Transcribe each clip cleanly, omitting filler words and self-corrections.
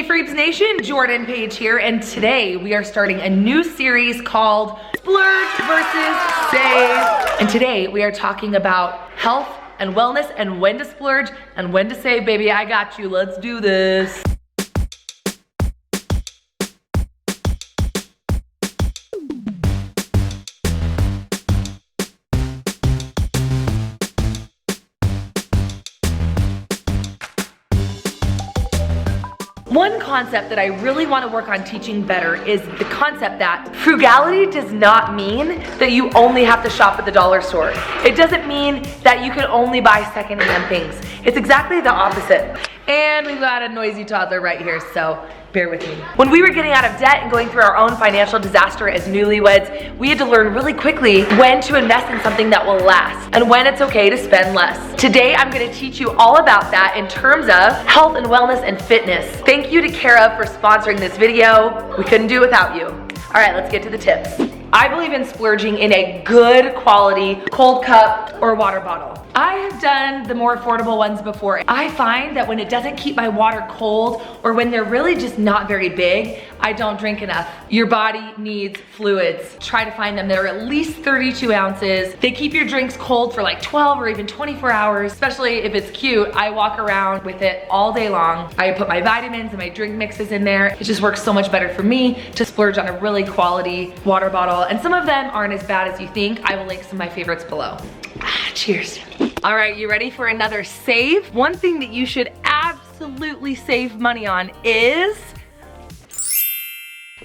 Hey Freebs Nation, Jordan Page here, and today we are starting a new series called Splurge versus Save. And today we are talking about health and wellness and when to splurge and when to save. Baby, I got you, let's do this. One concept that I really want to work on teaching better is the concept that frugality does not mean that you only have to shop at the dollar store. It doesn't mean that you can only buy secondhand things. It's exactly the opposite. And we've got a noisy toddler right here, so bear with me. When we were getting out of debt and going through our own financial disaster as newlyweds, we had to learn really quickly when to invest in something that will last and when it's okay to spend less. Today, I'm gonna teach you all about that in terms of health and wellness and fitness. Thank you to Care of for sponsoring this video. We couldn't do it without you. All right, let's get to the tips. I believe in splurging in a good quality cold cup or water bottle. I have done the more affordable ones before. I find that when it doesn't keep my water cold or when they're really just not very big, I don't drink enough. Your body needs fluids. Try to find them that are at least 32 ounces. They keep your drinks cold for like 12 or even 24 hours, especially if it's cute. I walk around with it all day long. I put my vitamins and my drink mixes in there. It just works so much better for me to splurge on a really quality water bottle. And some of them aren't as bad as you think. I will link some of my favorites below. Cheers. All right, you ready for another save? One thing that you should absolutely save money on is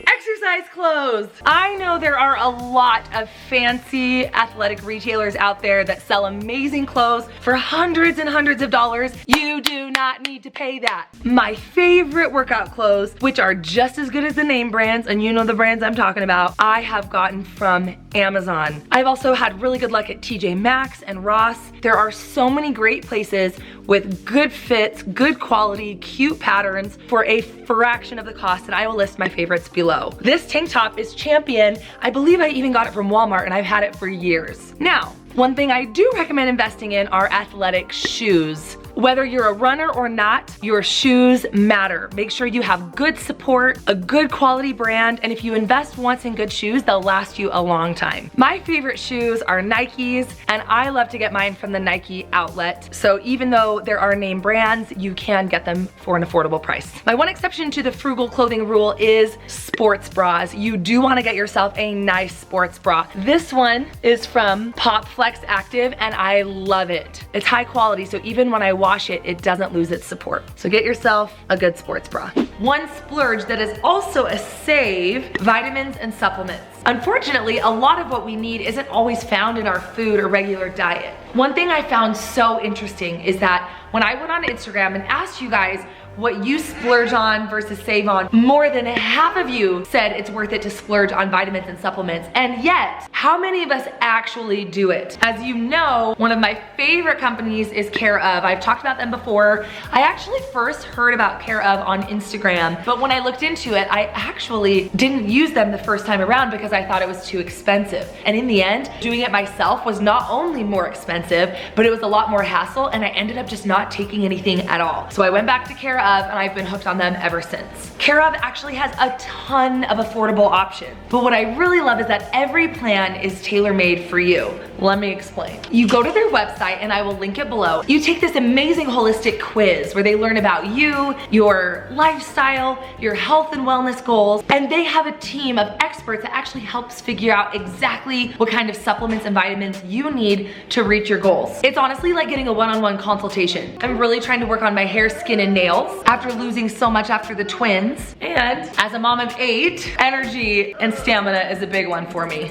exercise clothes. I know there are a lot of fancy athletic retailers out there that sell amazing clothes for hundreds and hundreds of dollars. You do not need to pay that. My favorite workout clothes, which are just as good as the name brands, and you know the brands I'm talking about, I have gotten from Amazon. I've also had really good luck at TJ Maxx and Ross. There are so many great places with good fits, good quality, cute patterns for a fraction of the cost, and I will list my favorites below. This tank top is Champion. I believe I even got it from Walmart and I've had it for years. Now, one thing I do recommend investing in are athletic shoes. Whether you're a runner or not, your shoes matter. Make sure you have good support, a good quality brand, and if you invest once in good shoes, they'll last you a long time. My favorite shoes are Nikes, and I love to get mine from the Nike outlet. So even though there are name brands, you can get them for an affordable price. My one exception to the frugal clothing rule is sports bras. You do wanna get yourself a nice sports bra. This one is from PopFlex Active, and I love it. It's high quality, so even when I wash it, it doesn't lose its support. So get yourself a good sports bra. One splurge that is also a save, vitamins and supplements. Unfortunately, a lot of what we need isn't always found in our food or regular diet. One thing I found so interesting is that when I went on Instagram and asked you guys what you splurge on versus save on, more than half of you said it's worth it to splurge on vitamins and supplements. And yet, how many of us actually do it? As you know, one of my favorite companies is Care of. I've talked about them before. I actually first heard about Care of on Instagram, but when I looked into it, I actually didn't use them the first time around because I thought it was too expensive. And in the end, doing it myself was not only more expensive, but it was a lot more hassle, and I ended up just not taking anything at all. So I went back to Care of, and I've been hooked on them ever since. Care of actually has a ton of affordable options, but what I really love is that every plan is tailor-made for you. Let me explain. You go to their website, and I will link it below. You take this amazing holistic quiz where they learn about you, your lifestyle, your health and wellness goals, and they have a team of experts that actually helps figure out exactly what kind of supplements and vitamins you need to reach your goals. It's honestly like getting a one-on-one consultation. I'm really trying to work on my hair, skin, and nails after losing so much after the twins. And as a mom of 8, energy and stamina is a big one for me.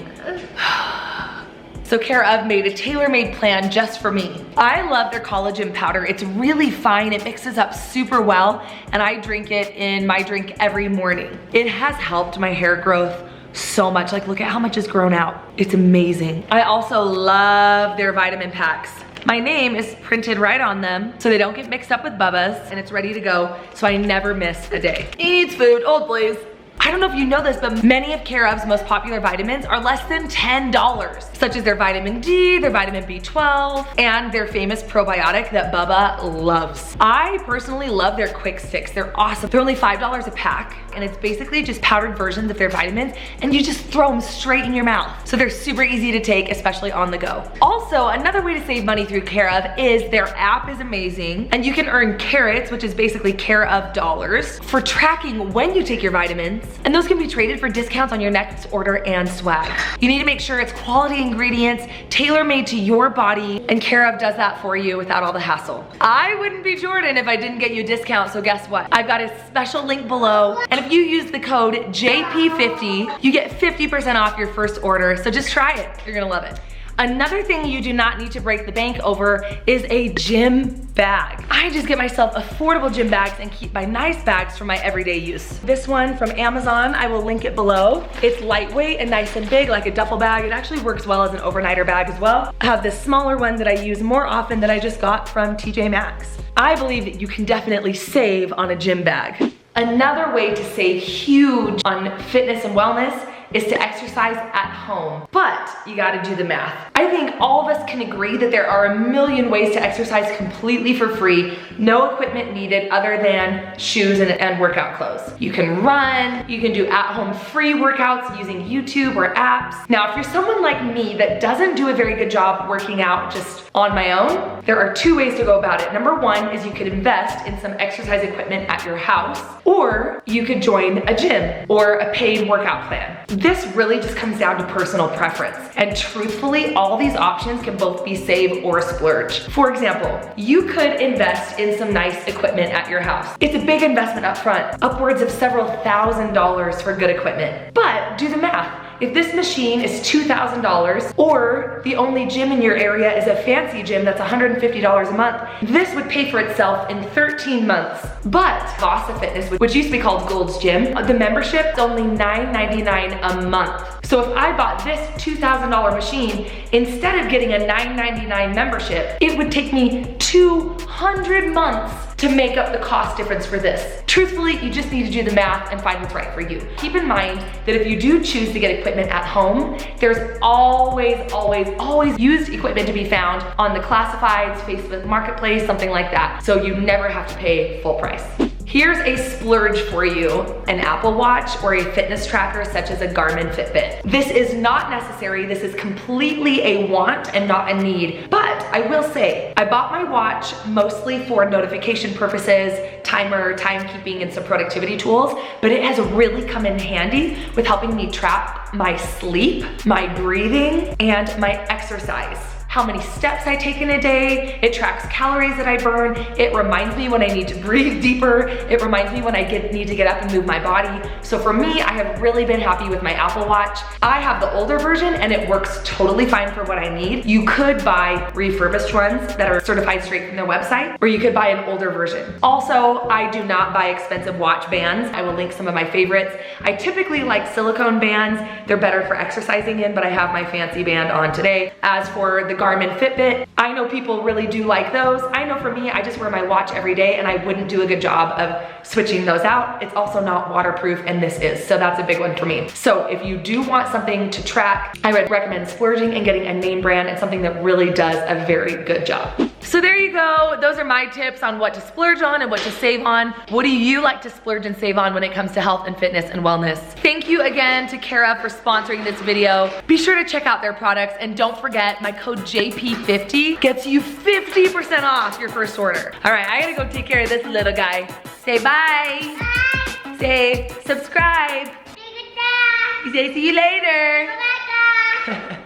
So Care of made a tailor-made plan just for me. I love their collagen powder. It's really fine, it mixes up super well, and I drink it in my drink every morning. It has helped my hair growth so much. Like, look at how much has grown out. It's amazing. I also love their vitamin packs. My name is printed right on them so they don't get mixed up with Bubba's, and it's ready to go so I never miss a day. Eats food, old please. I don't know if you know this, but many of Care of's most popular vitamins are less than $10, such as their vitamin D, their vitamin B12, and their famous probiotic that Bubba loves. I personally love their quick sticks. They're awesome. They're only $5 a pack, and it's basically just powdered versions of their vitamins, and you just throw them straight in your mouth. So they're super easy to take, especially on the go. Also, another way to save money through Care of is their app is amazing, and you can earn carrots, which is basically Care of dollars, for tracking when you take your vitamins, and those can be traded for discounts on your next order and swag. You need to make sure it's quality ingredients, tailor-made to your body, and Care of does that for you without all the hassle. I wouldn't be Jordan if I didn't get you a discount, so guess what? I've got a special link below, and if you use the code JP50, you get 50% off your first order, so just try it. You're gonna love it. Another thing you do not need to break the bank over is a gym bag. I just get myself affordable gym bags and keep my nice bags for my everyday use. This one from Amazon, I will link it below. It's lightweight and nice and big, like a duffel bag. It actually works well as an overnighter bag as well. I have this smaller one that I use more often that I just got from TJ Maxx. I believe that you can definitely save on a gym bag. Another way to save huge on fitness and wellness is to exercise at home, but you gotta do the math. I think all of us can agree that there are a million ways to exercise completely for free, no equipment needed other than shoes and workout clothes. You can run, you can do at-home free workouts using YouTube or apps. Now, if you're someone like me that doesn't do a very good job working out just on my own, there are two ways to go about it. Number one is you could invest in some exercise equipment at your house, or you could join a gym or a paid workout plan. This really just comes down to personal preference. And truthfully, all these options can both be save or splurge. For example, you could invest in some nice equipment at your house. It's a big investment up front, upwards of several $1,000s for good equipment. But do the math. If this machine is $2,000, or the only gym in your area is a fancy gym that's $150 a month, this would pay for itself in 13 months. But Vasa Fitness, which used to be called Gold's Gym, the membership is only $9.99 a month. So if I bought this $2,000 machine, instead of getting a $9.99 membership, it would take me 200 months to make up the cost difference for this. Truthfully, you just need to do the math and find what's right for you. Keep in mind that if you do choose to get equipment at home, there's always used equipment to be found on the classifieds, Facebook Marketplace, something like that. So you never have to pay full price. Here's a splurge for you, an Apple Watch or a fitness tracker such as a Garmin Fitbit. This is not necessary, this is completely a want and not a need. But I will say, I bought my watch mostly for notification purposes, timer, timekeeping, and some productivity tools, but it has really come in handy with helping me track my sleep, my breathing, and my exercise. How many steps I take in a day. It tracks calories that I burn. It reminds me when I need to breathe deeper. It reminds me when I need to get up and move my body. So for me, I have really been happy with my Apple Watch. I have the older version and it works totally fine for what I need. You could buy refurbished ones that are certified straight from their website, or you could buy an older version. Also, I do not buy expensive watch bands. I will link some of my favorites. I typically like silicone bands. They're better for exercising in, but I have my fancy band on today. As for the Garmin Fitbit, I know people really do like those. I know for me, I just wear my watch every day and I wouldn't do a good job of switching those out. It's also not waterproof, and this is, so that's a big one for me. So if you do want something to track, I would recommend splurging and getting a name brand and something that really does a very good job. So there you go. Those are my tips on what to splurge on and what to save on. What do you like to splurge and save on when it comes to health and fitness and wellness? Thank you again to Care of for sponsoring this video. Be sure to check out their products, and don't forget my code JP50 gets you 50% off your first order. All right, I gotta go take care of this little guy. Say bye. Bye. Say subscribe. Say see you later. Bye.